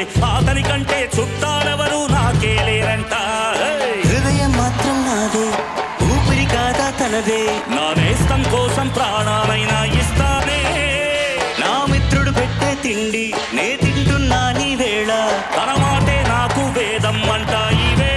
చూస్తే అతని కంటే చుట్టాలెవరు నాకే లేరంట. హృదయం మాత్రం నాదే, ఊపిరి కాదా తనదే. నా నేస్తం కోసం ప్రాణాలైనా ఇస్తానే. నా మిత్రుడు పెట్టే తిండి నే తింటున్నా నీ వేళ. తన మాటే నాకు వేదం అంట ఈ వేళ.